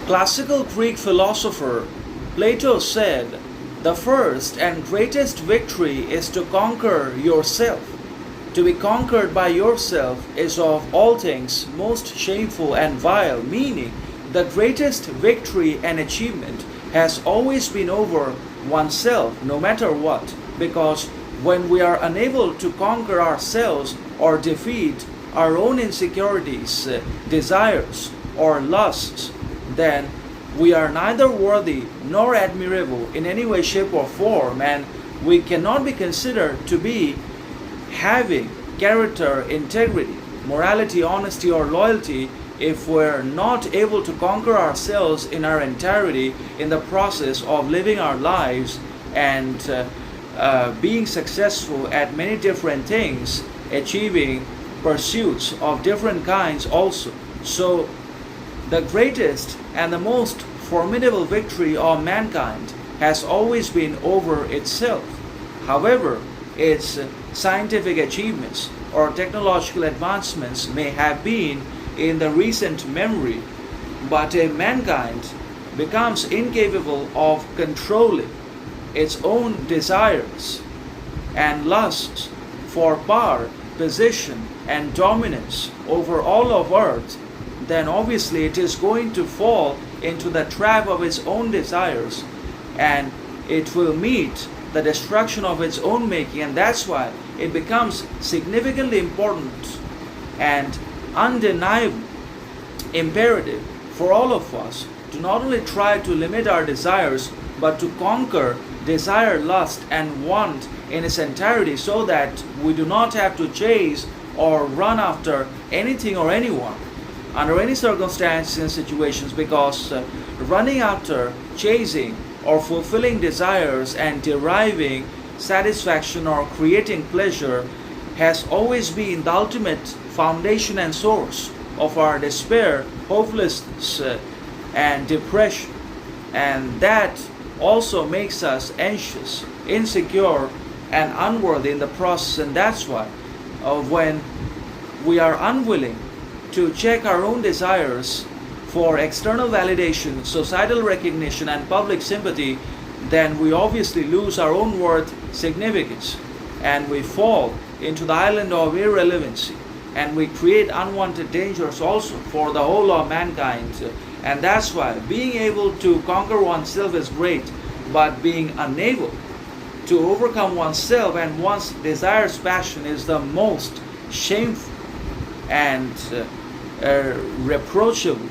Classical Greek philosopher Plato said, "The first and greatest victory is to conquer yourself. To be conquered by yourself is of all things most shameful and vile," meaning the greatest victory and achievement has always been over oneself, no matter what, because when we are unable to conquer ourselves or defeat our own insecurities, desires, or lusts, then we are neither worthy nor admirable in any way, shape, or form, and we cannot be considered to be having character, integrity, morality, honesty, or loyalty if we're not able to conquer ourselves in our entirety in the process of living our lives and being successful at many different things, achieving pursuits of different kinds also. So the greatest and the most formidable victory of mankind has always been over itself. However, its scientific achievements or technological advancements may have been in the recent memory, but mankind becomes incapable of controlling its own desires and lusts for power, position, and dominance over all of earth, then obviously it is going to fall into the trap of its own desires and it will meet the destruction of its own making. And that's why it becomes significantly important and undeniable imperative for all of us to not only try to limit our desires but to conquer desire, lust, and want in its entirety, so that we do not have to chase or run after anything or anyone under any circumstances and situations, because running after, chasing, or fulfilling desires and deriving satisfaction or creating pleasure has always been the ultimate foundation and source of our despair, hopelessness, and depression. And that also makes us anxious, insecure, and unworthy in the process. And that's why when we are unwilling to check our own desires for external validation, societal recognition, and public sympathy, then we obviously lose our own worth, significance, and we fall into the island of irrelevancy, and we create unwanted dangers also for the whole of mankind. And that's why being able to conquer oneself is great, but being unable to overcome oneself and one's desires, passion, is the most shameful and reproachable